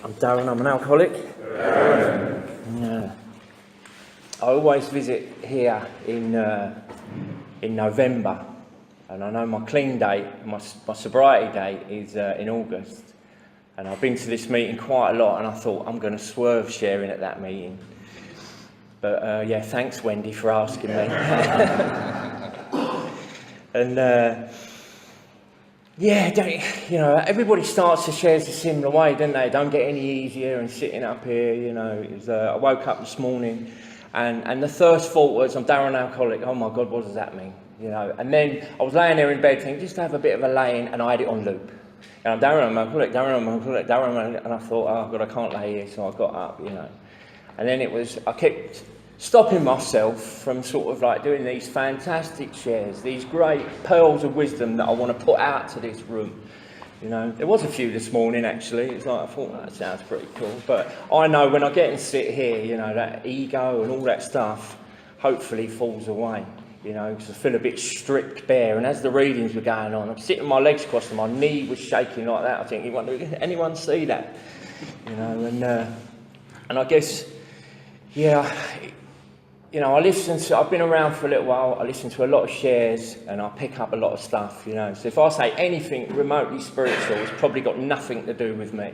I'm Darren, I'm an alcoholic. Yeah. I always visit here in November, and I know my clean date, my sobriety date is in August. And I've been to this meeting quite a lot, and I thought I'm going to swerve sharing at that meeting. But yeah, thanks Wendy for asking me. And yeah, everybody starts to share a similar way, don't they? Don't get any easier and sitting up here, It was, I woke up this morning and the first thought was, I'm Darren alcoholic. Oh my God, what does that mean? And then I was laying there in bed thinking, just to have a bit of a lay-in, and I had it on loop. And I'm Darren, I'm alcoholic, Darren, I'm alcoholic, Darren, and I thought, oh God, I can't lay here, so I got up, And then I kept stopping myself from sort of like doing these fantastic shares, these great pearls of wisdom that I want to put out to this room. There was a few this morning actually. It's like I thought that sounds pretty cool, but I know when I get and sit here, that ego and all that stuff hopefully falls away. Because I feel a bit stripped bare. And as the readings were going on, I'm sitting with my legs crossed and my knee was shaking like that. I think, anyone see that? And I guess, yeah. I've been around for a little while, I listen to a lot of shares and I pick up a lot of stuff, So if I say anything remotely spiritual, it's probably got nothing to do with me,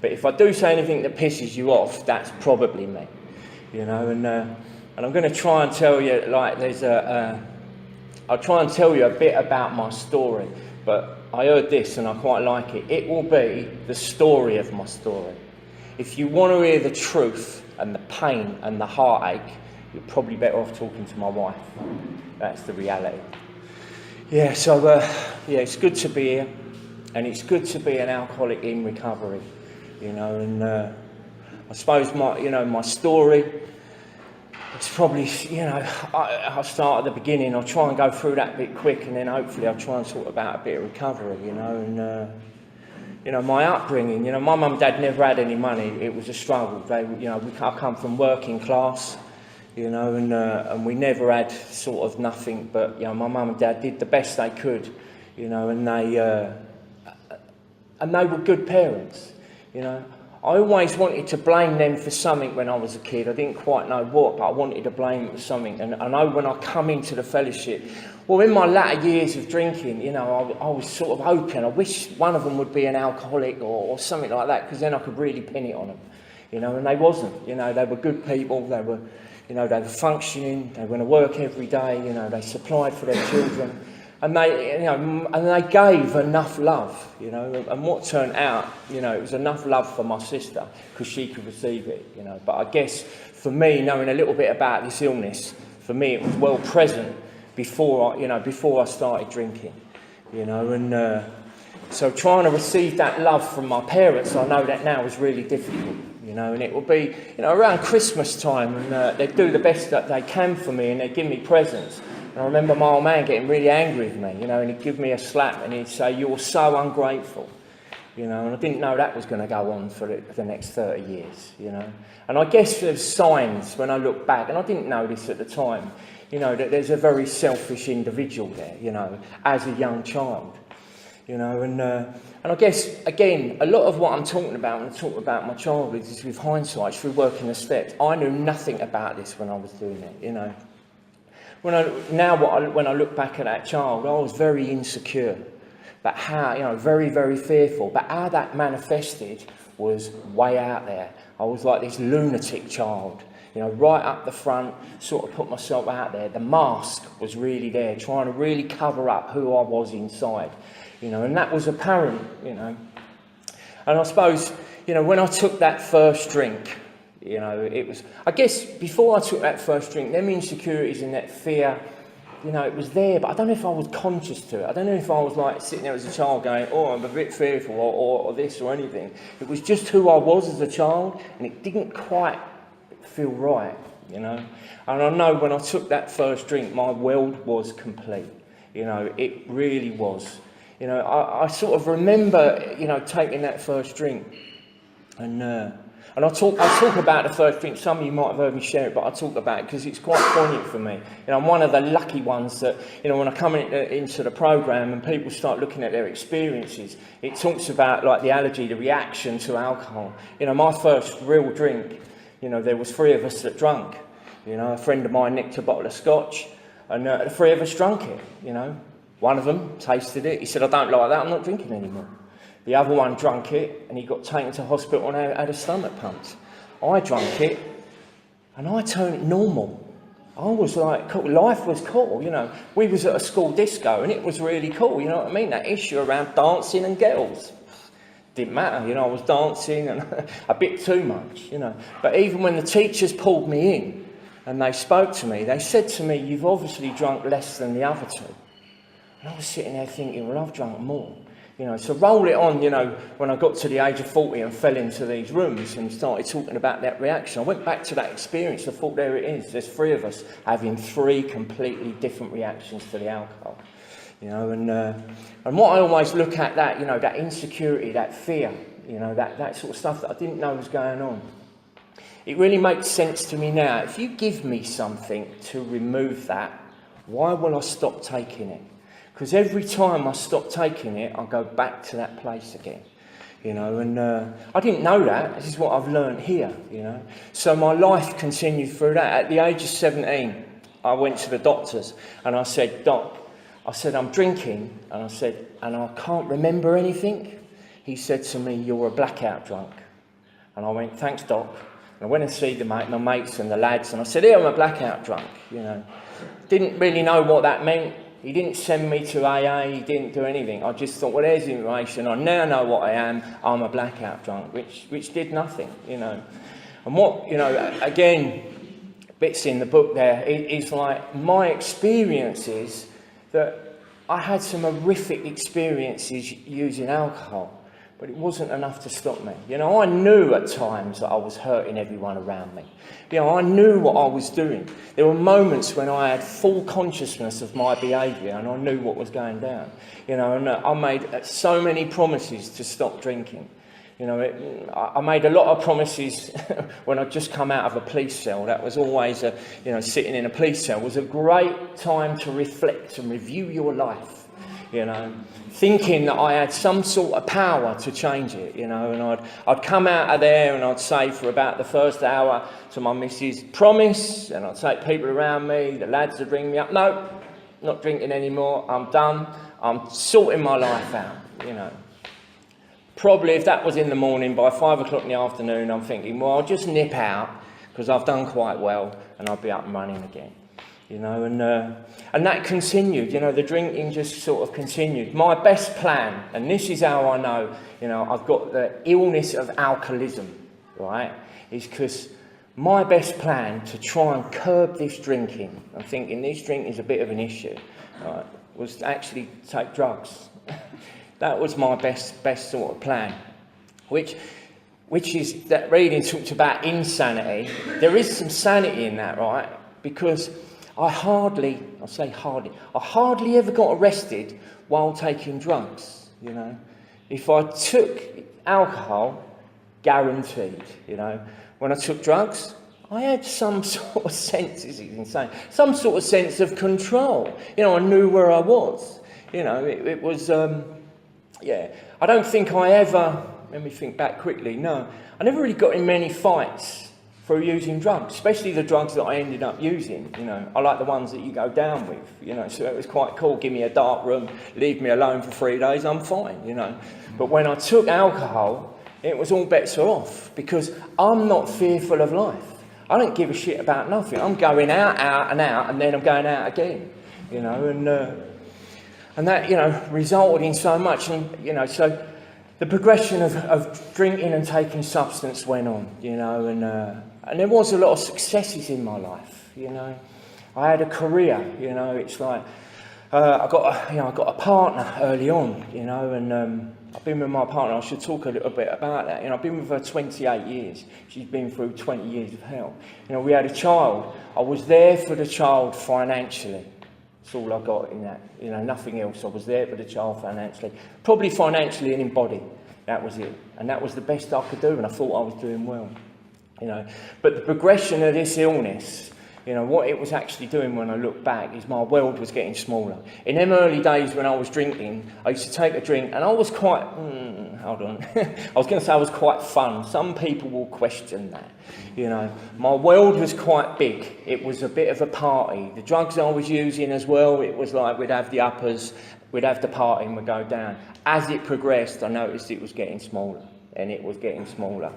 But if I do say anything that pisses you off, that's probably me, And I'm going to try and tell you, I'll try and tell you a bit about my story, but I heard this and I quite like it. It will be the story of my story. If you want to hear the truth and the pain and the heartache, you're probably better off talking to my wife. That's the reality. Yeah, so it's good to be here, and it's good to be an alcoholic in recovery, And I suppose my story. It's probably, I'll start at the beginning. I'll try and go through that bit quick, and then hopefully I'll try and talk about a bit of recovery, And my upbringing, my mum and dad never had any money. It was a struggle. I come from working class, and we never had sort of nothing. But my mum and dad did the best they could, and they were good parents, I always wanted to blame them for something when I was a kid. I didn't quite know what, but I wanted to blame them for something. And I know when I come into the fellowship, well, in my latter years of drinking, I was sort of hoping, I wish one of them would be an alcoholic or something like that, because then I could really pin it on them, and they wasn't. They were good people, they were functioning, they were going to work every day, they supplied for their children. And they gave enough love, and what turned out, it was enough love for my sister because she could receive it, But I guess for me, knowing a little bit about this illness, for me it was well present before I started drinking, And so trying to receive that love from my parents, I know that now is really difficult, And it will be, around Christmas time, and they do the best that they can for me, and they give me presents. And I remember my old man getting really angry with me, and he'd give me a slap and he'd say, "You're so ungrateful," and I didn't know that was going to go on for the next 30 years, And I guess there's signs when I look back, and I didn't know this at the time, that there's a very selfish individual there, as a young child, and I guess, again, a lot of what I'm talking about when I talk about my childhood is with hindsight, through working the steps. I knew nothing about this when I was doing it, When I look back at that child, I was very insecure, but how, very, very fearful. But how that manifested was way out there. I was like this lunatic child, right up the front, sort of put myself out there. The mask was really there, trying to really cover up who I was inside, and that was apparent, And I suppose, when I took that first drink, it was, I guess, before I took that first drink, them insecurities and that fear, it was there, but I don't know if I was conscious to it. I don't know if I was like sitting there as a child going, oh, I'm a bit fearful or this or anything. It was just who I was as a child, and it didn't quite feel right, And I know when I took that first drink, my world was complete, it really was. I sort of remember, taking that first drink. And I talk about the first drink. Some of you might have heard me share it, but I talk about it because it's quite poignant for me. I'm one of the lucky ones that, when I come into the programme and people start looking at their experiences, it talks about like the allergy, the reaction to alcohol. My first real drink, there was 3 of us that drunk. A friend of mine nicked a bottle of scotch, and the 3 of us drunk it. One of them tasted it. He said, "I don't like that. I'm not drinking anymore." The other one drank it, and he got taken to hospital and had a stomach pumped. I drank it, and I turned normal. I was like, cool. Life was cool, We was at a school disco, and it was really cool, you know what I mean? That issue around dancing and girls. Didn't matter, I was dancing and a bit too much, But even when the teachers pulled me in, and they spoke to me, they said to me, "You've obviously drunk less than the other 2. And I was sitting there thinking, well, I've drunk more. So roll it on, when I got to the age of 40 and fell into these rooms and started talking about that reaction, I went back to that experience. I thought, there it is. There's 3 of us having 3 completely different reactions to the alcohol. And what I always look at that, that insecurity, that fear, that sort of stuff that I didn't know was going on. It really makes sense to me now. If you give me something to remove that, why will I stop taking it? Because every time I stop taking it, I go back to that place again, and I didn't know that. This is what I've learned here, So my life continued through that. At the age of 17, I went to the doctors and I said, "Doc," I said, "I'm drinking," and I said, "and I can't remember anything." He said to me, "You're a blackout drunk." And I went, "Thanks, Doc." And I went and see my mates and the lads, and I said, "Here, I'm a blackout drunk," Didn't really know what that meant. He didn't send me to AA, he didn't do anything. I just thought, well, there's information. I now know what I am. I'm a blackout drunk, which did nothing, And what, again, bits in the book there, is like my experiences that I had some horrific experiences using alcohol, but it wasn't enough to stop me. I knew at times that I was hurting everyone around me. I knew what I was doing. There were moments when I had full consciousness of my behaviour and I knew what was going down. And I made so many promises to stop drinking. I made a lot of promises when I'd just come out of a police cell. That was always sitting in a police cell was a great time to reflect and review your life. Thinking that I had some sort of power to change it, and I'd come out of there and I'd say for about the first hour to my missus, "Promise," and I'd take people around me, the lads would ring me up, "No, not drinking anymore, I'm done, I'm sorting my life out," Probably if that was in the morning, by 5 o'clock in the afternoon, I'm thinking, well, I'll just nip out because I've done quite well and I'll be up and running again. And that continued, the drinking just sort of continued. My best plan, and this is how I know, I've got the illness of alcoholism, right, is because my best plan to try and curb this drinking, I'm thinking this drinking is a bit of an issue, right, was to actually take drugs. That was my best sort of plan, which is that reading talked about insanity. There is some sanity in that, right, because I hardly ever got arrested while taking drugs, If I took alcohol, guaranteed, When I took drugs, I had some sort of sense, this is insane, some sort of sense of control. I knew where I was. It was, I don't think I ever, let me think back quickly, no. I never really got in many fights for using drugs, especially the drugs that I ended up using, I like the ones that you go down with, so it was quite cool. Give me a dark room, leave me alone for 3 days, I'm fine, But when I took alcohol, it was all bets are off, because I'm not fearful of life. I don't give a shit about nothing. I'm going out, and then I'm going out again, and that, resulted in so much, and, so the progression of drinking and taking substance went on, and there was a lot of successes in my life, I had a career, it's like, I got a partner early on, and I've been with my partner. I should talk a little bit about that. I've been with her 28 years. She's been through 20 years of hell. We had a child. I was there for the child financially. That's all I got in that. Nothing else. I was there for the child financially. Probably financially and in body. That was it. And that was the best I could do, and I thought I was doing well. But the progression of this illness, what it was actually doing when I look back is my world was getting smaller. In them early days when I was drinking, I used to take a drink and I was quite, hold on, I was going to say I was quite fun. Some people will question that. My world was quite big. It was a bit of a party. The drugs I was using as well, it was like we'd have the uppers, we'd have the party and we'd go down. As it progressed, I noticed it was getting smaller, and it was getting smaller,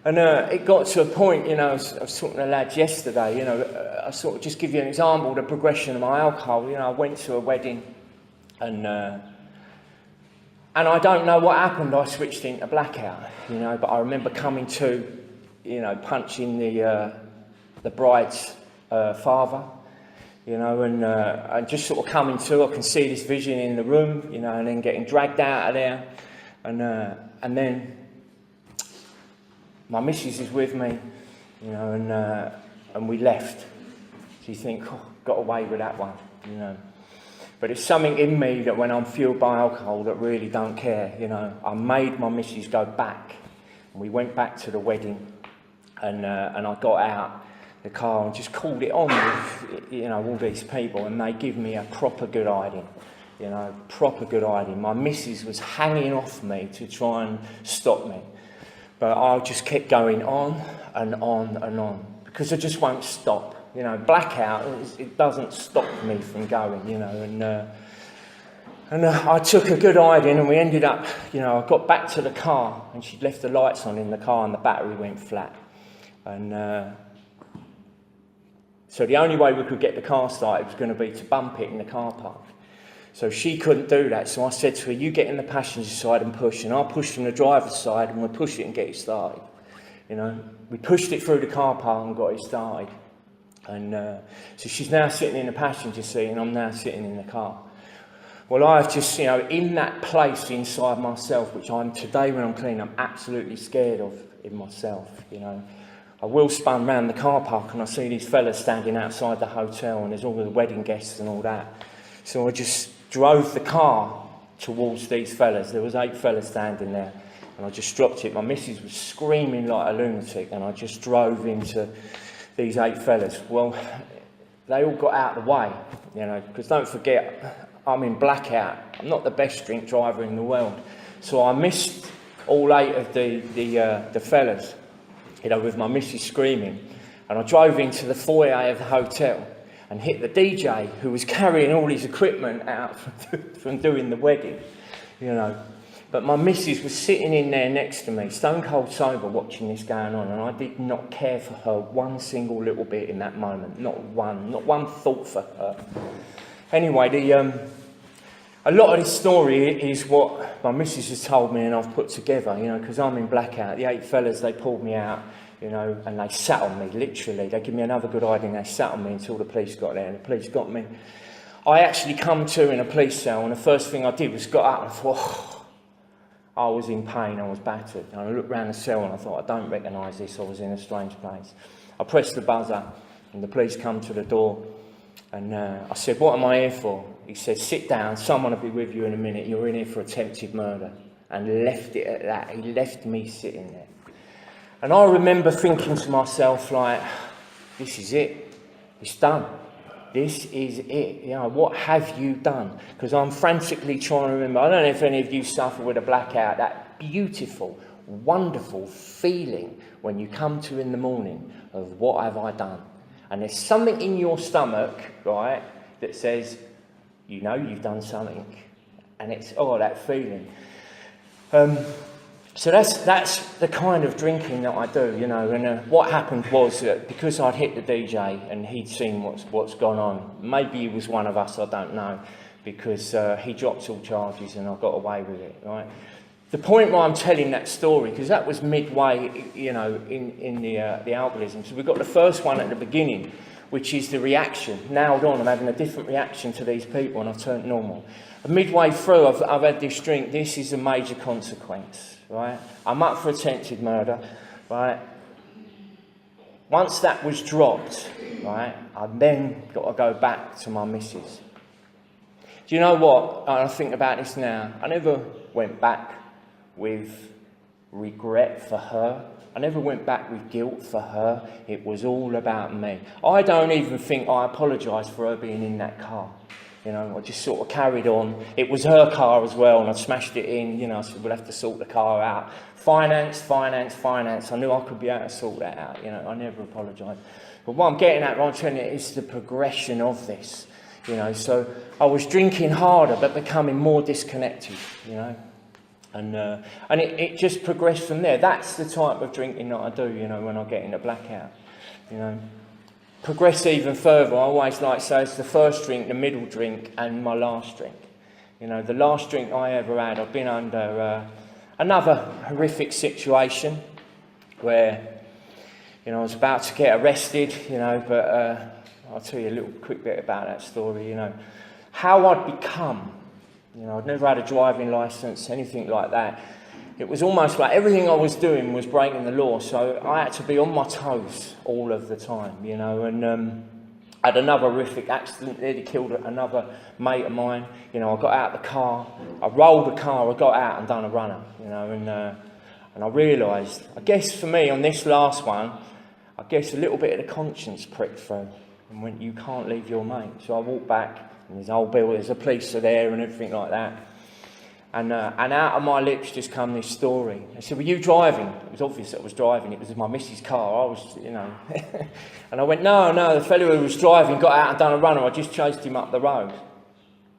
And it got to a point, I was talking to lads yesterday, I sort of just give you an example, the progression of my alcohol. I went to a wedding and I don't know what happened. I switched into blackout, but I remember coming to, punching the bride's father, and just sort of coming to. I can see this vision in the room, and then getting dragged out of there, and then my missus is with me, and we left. So you think, got away with that one, But it's something in me that when I'm fueled by alcohol that really don't care, I made my missus go back. And we went back to the wedding, and I got out the car and just called it on with, all these people, and they give me a proper good hiding. Proper good hiding. My missus was hanging off me to try and stop me. But I just kept going on and on and on because I just won't stop. Blackout, it doesn't stop me from going, and I took a good hiding, and we ended up, I got back to the car and she'd left the lights on in the car and the battery went flat. And so the only way we could get the car started was going to be to bump it in the car park. So she couldn't do that, so I said to her, you get in the passenger side and push, and I'll push from the driver's side and we'll push it and get it started. We pushed it through the car park and got it started. And so she's now sitting in the passenger seat and I'm now sitting in the car. Well, I've just, in that place inside myself, which I'm today when I'm clean, I'm absolutely scared of in myself, I will spun round the car park and I see these fellas standing outside the hotel and there's all the wedding guests and all that. So I just drove the car towards these fellas. There was 8 fellas standing there, and I just dropped it. My missus was screaming like a lunatic, and I just drove into these 8 fellas. Well, they all got out of the way, because don't forget, I'm in blackout. I'm not the best drink driver in the world. So I missed all 8 of the fellas, with my missus screaming. And I drove into the foyer of the hotel and hit the DJ, who was carrying all his equipment out from doing the wedding, But my missus was sitting in there next to me, stone cold sober, watching this going on, and I did not care for her one single little bit in that moment. Not one thought for her. Anyway, a lot of this story is what my missus has told me and I've put together, because I'm in blackout. The 8 fellas, they pulled me out, and they sat on me, literally. They give me another good hiding, they sat on me until the police got there, and the police got me. I actually come to in a police cell, and the first thing I did was got up and I thought, I was in pain, I was battered. And I looked round the cell and I thought, I don't recognise this, I was in a strange place. I pressed the buzzer and the police come to the door, and I said, what am I here for? He said, sit down, someone will be with you in a minute, you're in here for attempted murder. And left it at that. He left me sitting there. And I remember thinking to myself, this is it. It's done. This is it. What have you done? Because I'm frantically trying to remember. I don't know if any of you suffer with a blackout. That beautiful, wonderful feeling when you come to in the morning of what have I done? And there's something in your stomach, right, that says, you've done something. And it's, that feeling. So that's the kind of drinking that I do, and what happened was that because I'd hit the DJ and he'd seen what's gone on, maybe he was one of us, I don't know, because he dropped all charges and I got away with it, right? The point why I'm telling that story, because that was midway, in the alcoholism. So we've got the first one at the beginning, which is the reaction. Now on, I'm having a different reaction to these people and I've turned normal. And midway through, I've had this drink. This is a major consequence, right? I'm up for attempted murder, right? Once that was dropped, right, I then got to go back to my missus. Do you know what? I think about this now. I never went back with regret for her. I never went back with guilt for her. It was all about me. I don't even think I apologised for her being in that car. You know, I just sort of carried on. It was her car as well, and I smashed it in. You know, I said, we'll have to sort the car out. Finance. I knew I could be able to sort that out. You know, I never apologised. But what I'm getting at, right, Trent, is the progression of this. You know, so I was drinking harder, but becoming more disconnected, you know. And it just progressed from there. That's the type of drinking that I do, you know, when I get in a blackout, you know. Progress even further. I always like to say it's the first drink, the middle drink, and my last drink. You know, the last drink I ever had, I've been under another horrific situation where, you know, I was about to get arrested, you know, but I'll tell you a little quick bit about that story, you know. How I'd become. You know, I'd never had a driving licence, anything like that. It was almost like everything I was doing was breaking the law, so I had to be on my toes all of the time, you know, and I had another horrific accident, nearly killed another mate of mine. You know, I got out of the car, I rolled the car, I got out and done a runner, you know, and I realised, I guess for me on this last one, I guess a little bit of the conscience pricked through and went, you can't leave your mate. So I walked back. And there's a whole bill, there's a police are there and everything like that. And out of my lips just come this story. I said, were you driving? It was obvious that I was driving. It was my missus' car. I was, you know. And I went, no, the fellow who was driving got out and done a runner. I just chased him up the road.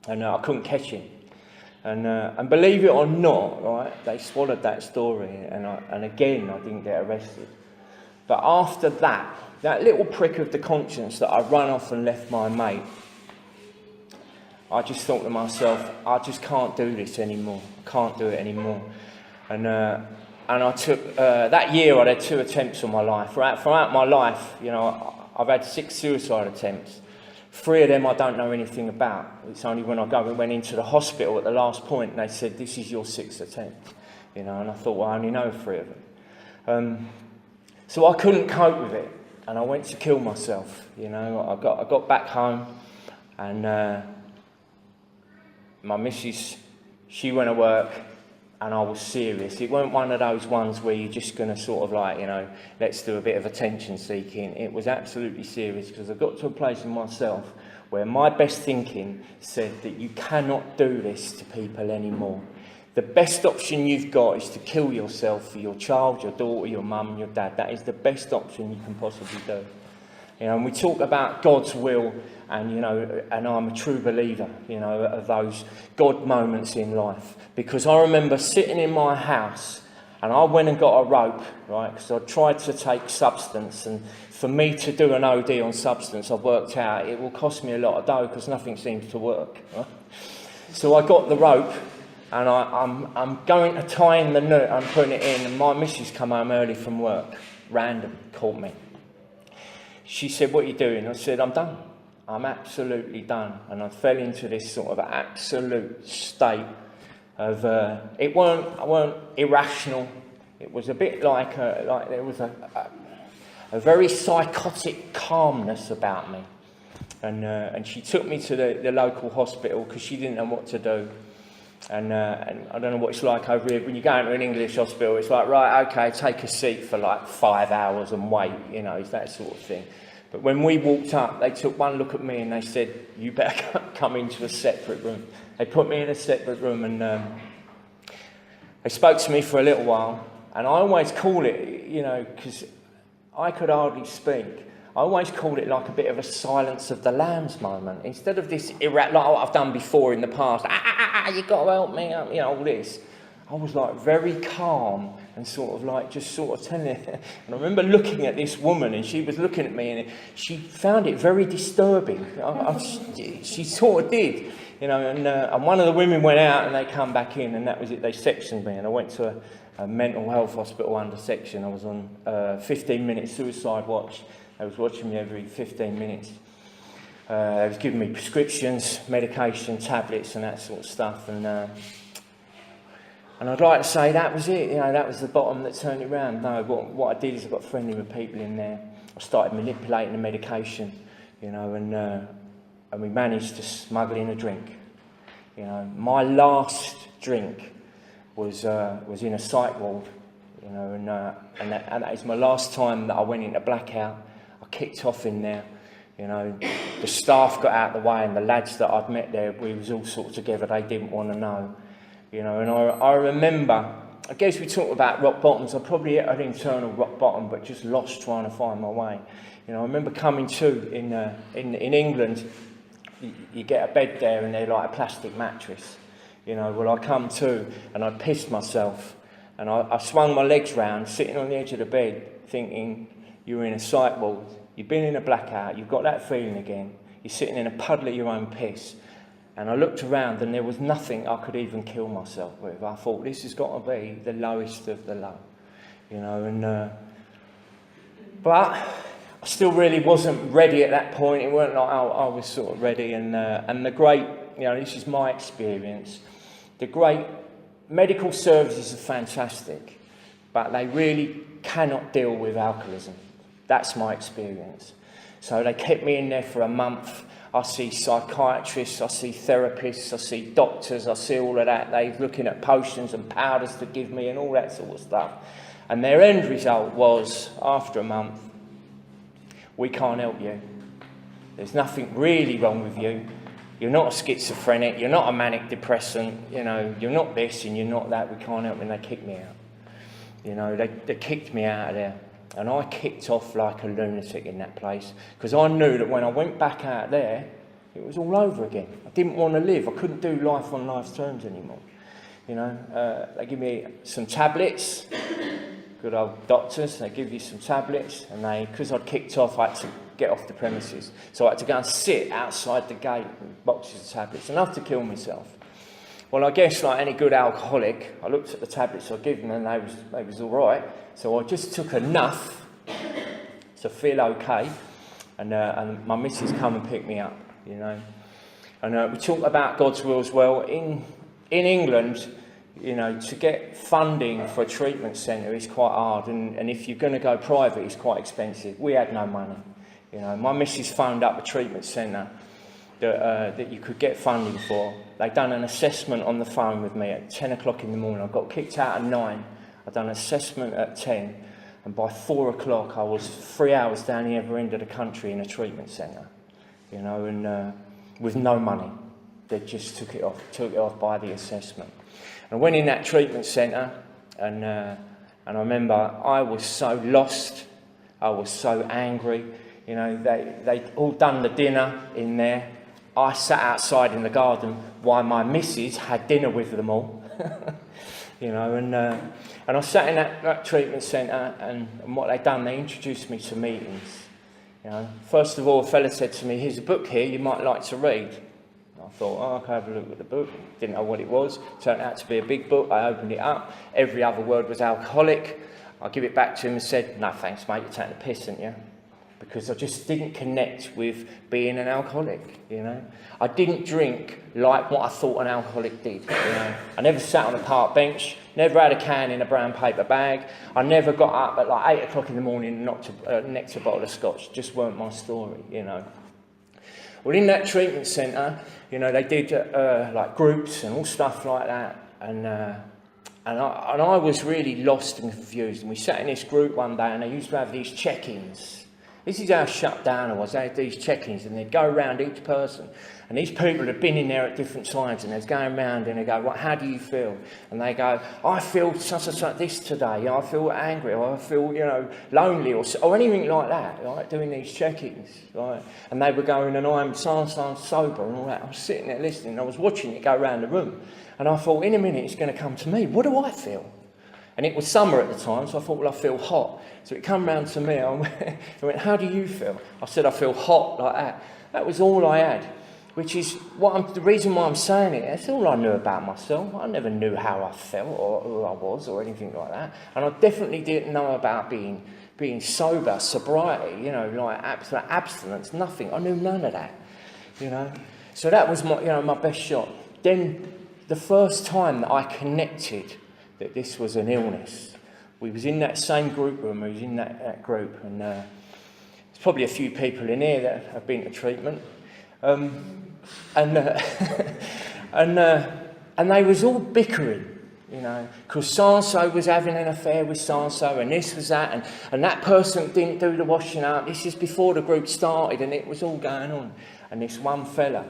And I couldn't catch him. And believe it or not, right, they swallowed that story. And again, I didn't get arrested. But after that little prick of the conscience that I run off and left my mate, I just thought to myself, I just can't do this anymore. I can't do it anymore. And I took, that year I had 2 attempts on my life. Throughout my life, you know, I've had 6 suicide attempts. 3 of them I don't know anything about. It's only when I went into the hospital at the last point and they said, this is your 6th attempt. You know, and I thought, well, I only know 3 of them. So I couldn't cope with it. And I went to kill myself. You know, I got back home and my missus, she went to work and I was serious. It weren't one of those ones where you're just going to sort of like, you know, let's do a bit of attention seeking. It was absolutely serious because I got to a place in myself where my best thinking said that you cannot do this to people anymore. The best option you've got is to kill yourself for your child, your daughter, your mum and your dad. That is the best option you can possibly do. You know, and we talk about God's will, and, you know, and I'm a true believer, you know, of those God moments in life. Because I remember sitting in my house and I went and got a rope, right, because I tried to take substance, and for me to do an OD on substance, I've worked out it will cost me a lot of dough because nothing seems to work. Right? So I got the rope and I'm going to tie in the knot, I'm putting it in, and my missus come home early from work, random, caught me. She said, what are you doing? I said, I'm done. I'm absolutely done. And I fell into this sort of absolute state of, it weren't irrational. It was a bit like there was a very psychotic calmness about me. And she took me to the local hospital because she didn't know what to do. And I don't know what it's like over here. When you go into an English hospital, it's like, right, okay, take a seat for like 5 hours and wait, you know, it's that sort of thing. But when we walked up, they took one look at me and they said, you better come into a separate room. They put me in a separate room and they spoke to me for a little while. And I always call it, you know, because I could hardly speak, I always call it like a bit of a Silence of the Lambs moment. Instead of this like what I've done before in the past, you got to help me, you know, all this. I was like very calm and sort of like just sort of telling it. And I remember looking at this woman and she was looking at me and she found it very disturbing. She sort of did, you know, and one of the women went out and they come back in and that was it, they sectioned me and I went to a mental health hospital under section. I was on 15-minute suicide watch. They was watching me every 15 minutes. They was giving me prescriptions, medication, tablets and that sort of stuff. And I'd like to say that was it, you know, that was the bottom that turned it round. No, what I did is I got friendly with people in there. I started manipulating the medication, you know, and we managed to smuggle in a drink. You know, my last drink was in a psych ward, you know, and that is my last time that I went into blackout. I kicked off in there, you know. The staff got out of the way, and the lads that I'd met there, we was all sort of together. They didn't want to know, you know. And I remember, I guess we talk about rock bottoms. I probably hit an internal rock bottom, but just lost trying to find my way. You know, I remember coming to in England. You get a bed there, and they're like a plastic mattress. You know, well, I come to, and I pissed myself, and I swung my legs round, sitting on the edge of the bed, thinking, you're in a psych ward, you've been in a blackout, you've got that feeling again, you're sitting in a puddle of your own piss. And I looked around, and there was nothing I could even kill myself with. I thought, this has got to be the lowest of the low, you know. And but I still really wasn't ready at that point. It weren't like I was sort of ready. And the great, you know, this is my experience. The great medical services are fantastic, but they really cannot deal with alcoholism. That's my experience. So they kept me in there for a month. I see psychiatrists, I see therapists, I see doctors, I see all of that. They're looking at potions and powders to give me and all that sort of stuff. And their end result was, after a month, we can't help you. There's nothing really wrong with you. You're not a schizophrenic, you're not a manic depressant, you know, you're not this and you're not that, we can't help you. And they kicked me out. You know, they kicked me out of there. And I kicked off like a lunatic in that place, because I knew that when I went back out there, it was all over again. I didn't want to live. I couldn't do life on life's terms anymore. You know, they give me some tablets, good old doctors, they give you some tablets, and because I'd kicked off, I had to get off the premises. So I had to go and sit outside the gate with boxes of tablets, enough to kill myself. Well, I guess like any good alcoholic, I looked at the tablets I gave them, and they was all right. So I just took enough to feel okay, and my missus come and picked me up, you know. And we talk about God's will as well. In England, you know, to get funding for a treatment centre is quite hard, and if you're going to go private, it's quite expensive. We had no money, you know. My missus phoned up a treatment centre that you could get funding for. They'd done an assessment on the phone with me at 10 o'clock in the morning. I got kicked out at 9. I'd done an assessment at 10, and by 4 o'clock I was 3 hours down the other end of the country in a treatment centre, you know, and with no money. They just took it off by the assessment. And I went in that treatment centre, and I remember I was so lost, I was so angry. You know, they'd all done the dinner in there. I sat outside in the garden while my missus had dinner with them all. You know, and I sat in that treatment centre, and what they'd done, they introduced me to meetings. You know, first of all, a fella said to me, "Here's a book here you might like to read." I thought, oh, okay, have a look at the book. Didn't know what it was. Turned out to be a big book. I opened it up. Every other word was alcoholic. I give it back to him and said, "No, thanks, mate. You're taking the piss, aren't you?" Because I just didn't connect with being an alcoholic, you know. I didn't drink like what I thought an alcoholic did, you know. I never sat on a park bench, never had a can in a brown paper bag. I never got up at like 8 o'clock in the morning and necked a bottle of scotch. Just weren't my story, you know. Well, in that treatment centre, you know, they did like groups and all stuff like that, and I was really lost and confused. And we sat in this group one day, and they used to have these check-ins. This is how shut down I was. They had these check-ins, and they'd go around each person. And these people had been in there at different times, and they're going around, and they go, "Right, how do you feel?" And they go, "I feel such and such this today. I feel angry, or I feel, you know, lonely, or anything like that." Right, doing these check-ins, right? And they were going, "And I'm so sober," and all that. I was sitting there listening. I was watching it go around the room, and I thought, in a minute, it's going to come to me. What do I feel? And it was summer at the time, so I thought, well, I feel hot. So it came round to me. I went, "How do you feel?" I said, "I feel hot," like that. That was all I had, which is the reason why I'm saying it. That's all I knew about myself. I never knew how I felt or who I was or anything like that. And I definitely didn't know about being sober, sobriety, you know, like abstinence, nothing. I knew none of that, you know. So that was my best shot. Then the first time that I connected that this was an illness, we was in that same group room. We was in that group, and there's probably a few people in here that have been to treatment, and they was all bickering, you know, because so-and-so was having an affair with so-and-so, and this was that, and that person didn't do the washing up. This is before the group started, and it was all going on. And this one fella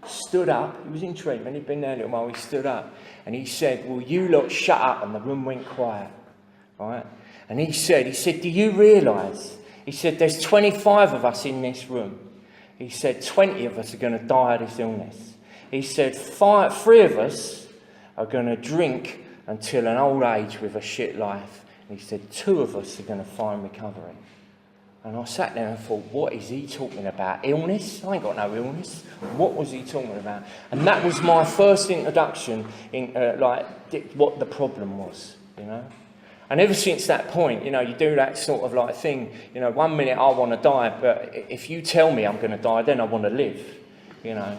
stood up. He was in treatment. He'd been there a little while. He stood up, and he said, "Well, you lot shut up," and the room went quiet, right? And he said, "Do you realise?" He said, "There's 25 of us in this room." He said, 20 of us are going to die of this illness. He said, 3 of us are going to drink until an old age with a shit life. And he said, 2 of us are going to find recovery. And I sat there and thought, what is he talking about? Illness? I ain't got no illness. What was he talking about? And that was my first introduction in what the problem was, you know. And ever since that point, you know, you do that sort of like thing. You know, one minute I want to die, but if you tell me I'm going to die, then I want to live, you know.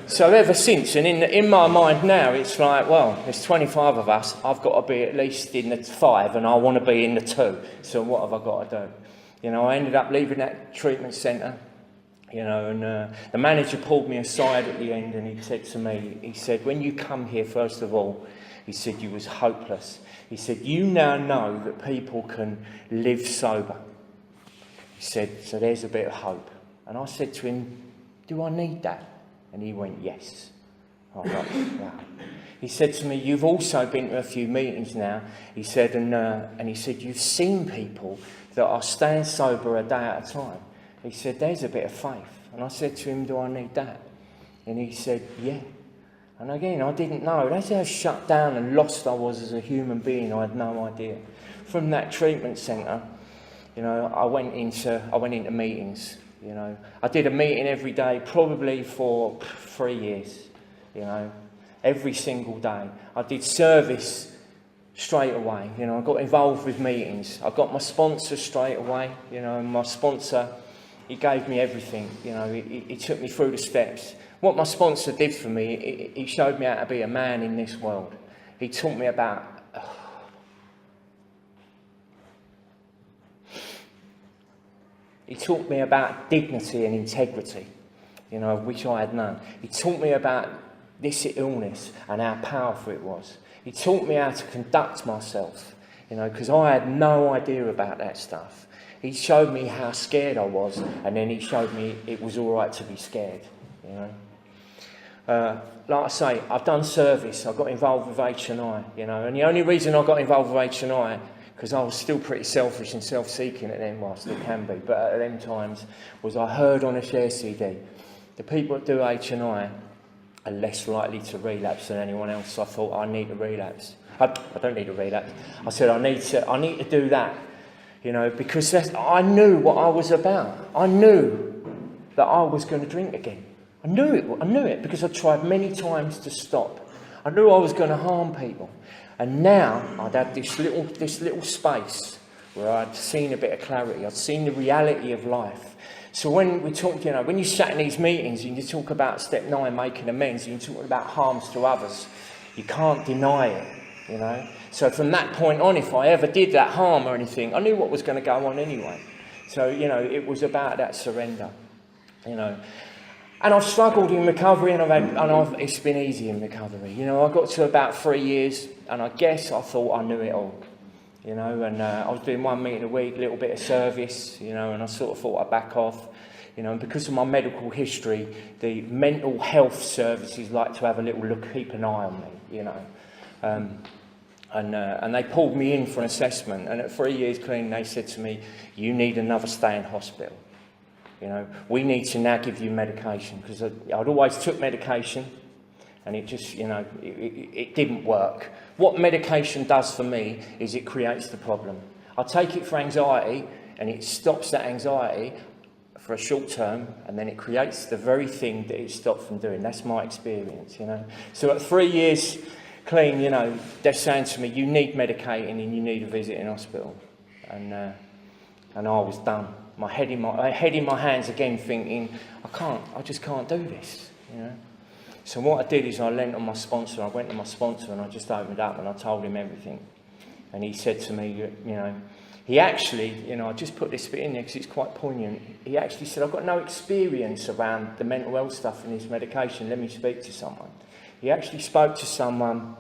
So ever since, and in my mind now, it's like, well, there's 25 of us. I've got to be at least in the 5, and I want to be in the 2. So what have I got to do? You know, I ended up leaving that treatment centre, you know, and the manager pulled me aside at the end, and he said to me, he said, when you come here, first of all, he said, you was hopeless. He said, you now know that people can live sober. He said, so there's a bit of hope. And I said to him, do I need that? And he went, yes. I was like, wow. He said to me, you've also been to a few meetings now. He said, and he said, you've seen people that are staying sober a day at a time. He said, there's a bit of faith. And I said to him, do I need that? And he said, yeah. And again, I didn't know. That's how shut down and lost I was as a human being. I had no idea. From that treatment centre, you know, I went into meetings. You know, I did a meeting every day, probably for 3 years. You know, every single day. I did service straight away. You know, I got involved with meetings. I got my sponsor straight away. You know, and my sponsor, he gave me everything. You know, he took me through the steps. What my sponsor did for me, he showed me how to be a man in this world. He taught me about... He taught me about dignity and integrity, you know, which I had none. He taught me about this illness and how powerful it was. He taught me how to conduct myself, you know, because I had no idea about that stuff. He showed me how scared I was, and then he showed me it was all right to be scared, you know. Like I say, I've done service. I got involved with H&I, you know, and the only reason I got involved with H&I, because I was still pretty selfish and self-seeking at them, well, I still can be, but at them times, was I heard on a share CD, the people that do H&I are less likely to relapse than anyone else. So I thought, I need to relapse. I don't need to relapse. I said, I need to do that, you know, because I knew what I was about. I knew that I was going to drink again. I knew it because I tried many times to stop. I knew I was going to harm people. And now I'd had this little space where I'd seen a bit of clarity. I'd seen the reality of life. So when we talk, you know, when you sat in these meetings and you talk about step 9, making amends, and you talk about harms to others, you can't deny it, you know. So from that point on, if I ever did that harm or anything, I knew what was going to go on anyway. So, you know, it was about that surrender, you know. And I've struggled in recovery, and it's been easy in recovery. You know, I got to about 3 years, and I guess I thought I knew it all. You know, and I was doing 1 meeting a week, a little bit of service, you know, and I sort of thought I'd back off. You know, and because of my medical history, the mental health services like to have a little look, keep an eye on me, you know. And they pulled me in for an assessment, and at 3 years clean, they said to me, you need another stay in hospital. You know, we need to now give you medication, because I'd always took medication and it just, you know, it didn't work. What medication does for me is it creates the problem. I take it for anxiety and it stops that anxiety for a short term, and then it creates the very thing that it stopped from doing. That's my experience, you know. So at 3 years clean, you know, they're saying to me, you need medicating and you need a visit in hospital. And I was done. My head in my hands again, thinking, I just can't do this, you know. So what I did is I leant on my sponsor. I went to my sponsor and I just opened up and I told him everything. And he said to me, you know, he actually, you know, I just put this bit in there because it's quite poignant. He actually said, I've got no experience around the mental health stuff and this medication. Let me speak to someone. he actually spoke to someone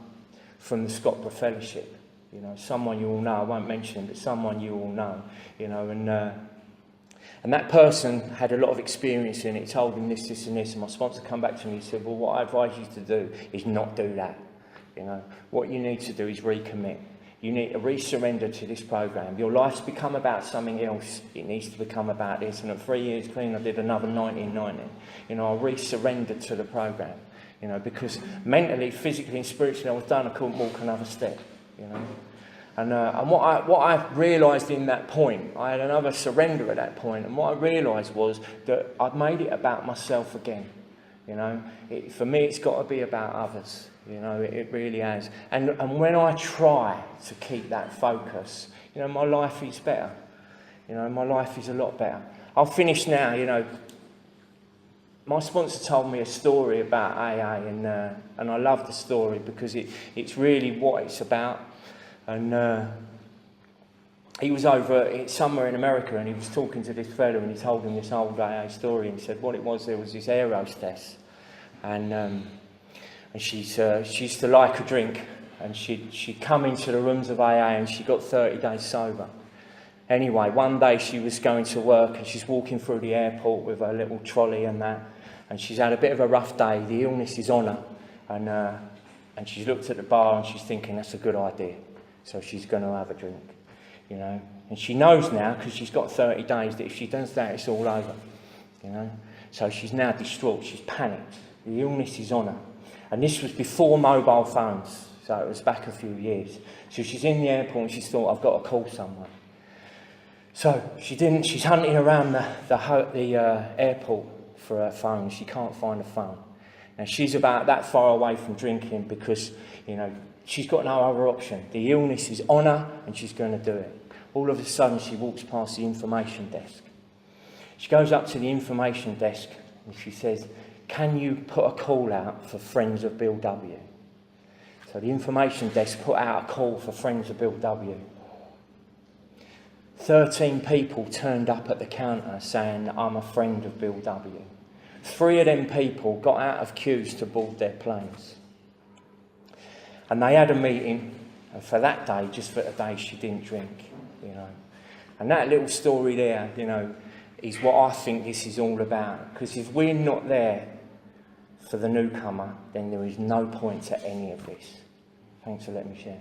from the Scotborough Fellowship, you know, someone you all know. I won't mention him, but someone you all know, you know, and that person had a lot of experience in it. He told him this, this and this, and my sponsor come back to me and said, well, what I advise you to do is not do that. You know, what you need to do is recommit. You need to re-surrender to this program. Your life's become about something else. It needs to become about this. And at 3 years clean, I did another 1990. You know, I re-surrendered to the program. You know, because mentally, physically and spiritually I was done. I couldn't walk another step, you know. And what I realised in that point, I had another surrender at that point, and what I realised was that I'd made it about myself again. You know, for me it's got to be about others. You know, it really has. And when I try to keep that focus, you know, my life is better. You know, my life is a lot better. I'll finish now, you know. My sponsor told me a story about AA, and I love the story because it's really what it's about. And he was over somewhere in America, and he was talking to this fellow, and he told him this old AA story, and he said what it was, there was this air hostess, and she used to like a drink, and she'd come into the rooms of AA, and she got 30 days sober. Anyway, one day she was going to work, and she's walking through the airport with her little trolley and that, and she's had a bit of a rough day. The illness is on her, and she's looked at the bar, and she's thinking that's a good idea. So she's going to have a drink, you know. And she knows now, because she's got 30 days, that if she does that, it's all over, you know. So she's now distraught. She's panicked. The illness is on her. And this was before mobile phones, so it was back a few years. So she's in the airport, and she's thought, I've got to call someone. So she's hunting around the airport for her phone. She can't find a phone. Now, she's about that far away from drinking because, you know, she's got no other option. The illness is on her, and she's going to do it. All of a sudden, she walks past the information desk. She goes up to the information desk, and she says, can you put a call out for Friends of Bill W? So the information desk put out a call for Friends of Bill W. 13 people turned up at the counter saying, I'm a friend of Bill W. 3 of them people got out of queues to board their planes. And they had a meeting, and for that day, just for the day, she didn't drink, you know. And that little story there, you know, is what I think this is all about. Because if we're not there for the newcomer, then there is no point to any of this. Thanks for letting me share.